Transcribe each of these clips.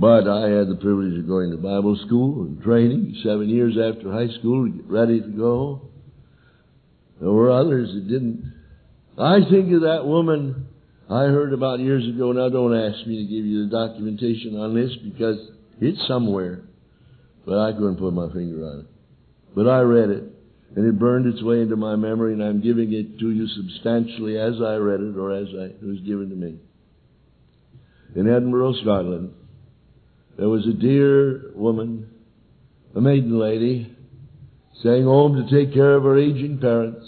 But I had the privilege of going to Bible school and training 7 years after high school to get ready to go. There were others that didn't. I think of that woman I heard about years ago. Now, don't ask me to give you the documentation on this because it's somewhere. But I couldn't put my finger on it. But I read it, and it burned its way into my memory, and I'm giving it to you substantially as I read it or as it was given to me. In Edinburgh, Scotland, there was a dear woman, a maiden lady, staying home to take care of her aging parents,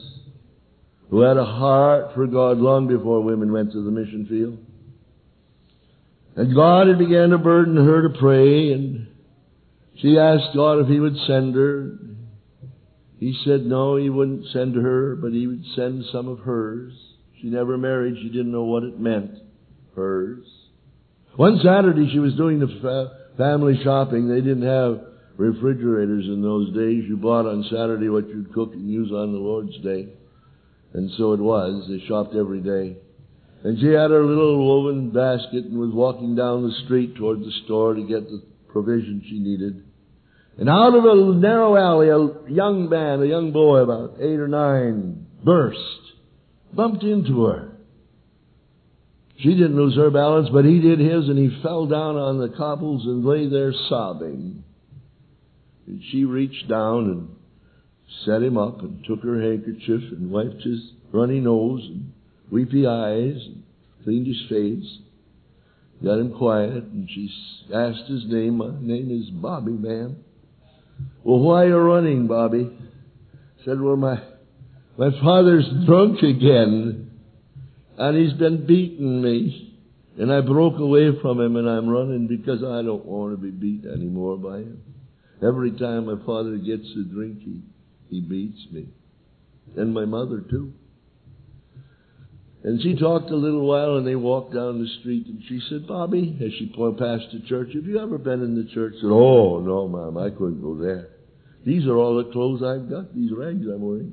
who had a heart for God long before women went to the mission field. And God had began to burden her to pray, and she asked God if He would send her. He said no, He wouldn't send her, but He would send some of hers. She never married. She didn't know what it meant, hers. One Saturday she was doing the family shopping. They didn't have refrigerators in those days. You bought on Saturday what you'd cook and use on the Lord's Day. And so it was. They shopped every day. And she had her little woven basket and was walking down the street toward the store to get the provision she needed. And out of a narrow alley, a young man, a young boy about 8 or 9, bumped into her. She didn't lose her balance, but he did his, and he fell down on the cobbles and lay there sobbing. And she reached down and set him up and took her handkerchief and wiped his runny nose and weepy eyes and cleaned his face, got him quiet, and she asked his name. My name is Bobby, ma'am. Well, why are you running, Bobby? Said, well, my father's drunk again, and he's been beating me, and I broke away from him, and I'm running because I don't want to be beat anymore by him. Every time my father gets a drink, he beats me. And my mother, too. And she talked a little while, and they walked down the street, and she said, Bobby, as she passed the church, have you ever been in the church? I said, oh, no, Mom, I couldn't go there. These are all the clothes I've got, these rags I'm wearing.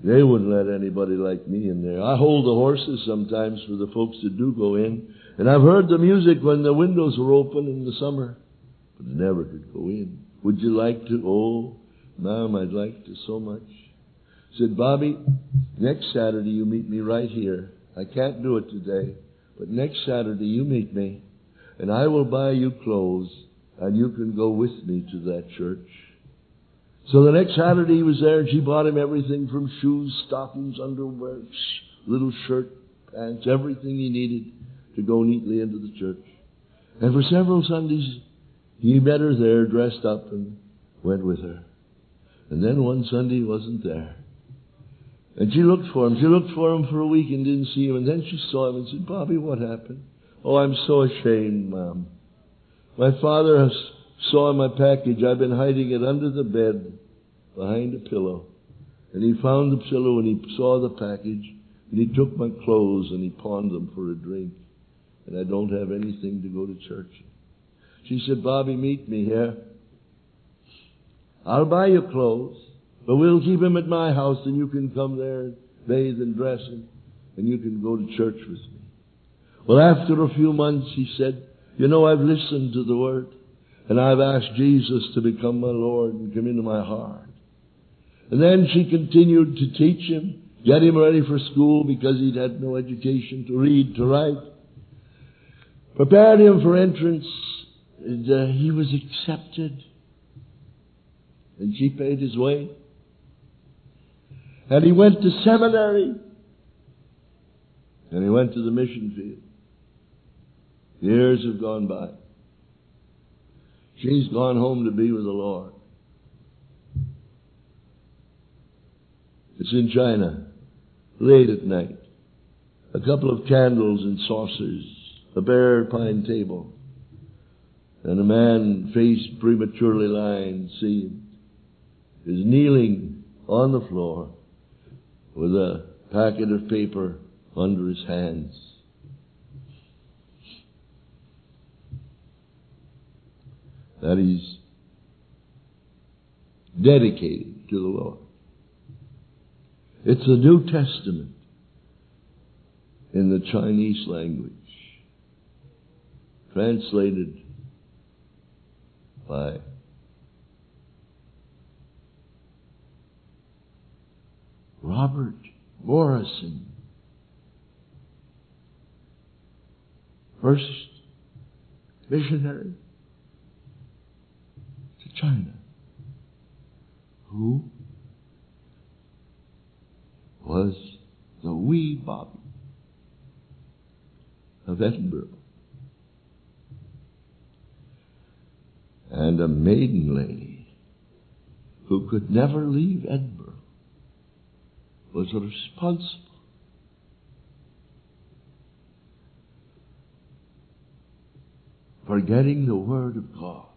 They wouldn't let anybody like me in there. I hold the horses sometimes for the folks that do go in, and I've heard the music when the windows were open in the summer, but I never could go in. Would you like to? Oh, Mom, I'd like to so much. Said, Bobby, next Saturday you meet me right here. I can't do it today, but next Saturday you meet me, and I will buy you clothes, and you can go with me to that church. So the next Saturday he was there, and she bought him everything from shoes, stockings, underwear, little shirt, pants, everything he needed to go neatly into the church. And for several Sundays, he met her there, dressed up, and went with her. And then one Sunday he wasn't there. And she looked for him. She looked for him for a week and didn't see him. And then she saw him and said, Bobby, what happened? Oh, I'm so ashamed, Mom. My father saw my package. I've been hiding it under the bed behind a pillow. And he found the pillow and he saw the package. And he took my clothes and he pawned them for a drink. And I don't have anything to go to church. She said, Bobby, meet me here. I'll buy you clothes. But we'll keep him at my house, and you can come there and bathe and dress him, and you can go to church with me. Well, after a few months, he said, you know, I've listened to the Word, and I've asked Jesus to become my Lord and come into my heart. And then she continued to teach him, get him ready for school because he'd had no education to read, to write. Prepared him for entrance, and he was accepted. And she paid his way. And he went to seminary. And he went to the mission field. Years have gone by. She's gone home to be with the Lord. It's in China, late at night. A couple of candles and saucers, a bare pine table, and a man, face prematurely lined, seamed, is kneeling on the floor with a packet of paper under his hands. That he's dedicated to the Lord. It's the New Testament in the Chinese language, translated by Robert Morrison, first missionary to China, who was the wee Bobby of Edinburgh, and a maiden lady who could never leave Edinburgh was responsible for getting the Word of God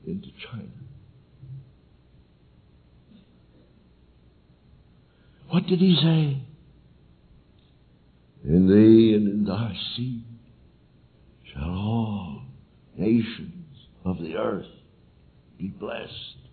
into China. What did he say? In thee and in thy seed shall all nations of the earth be blessed.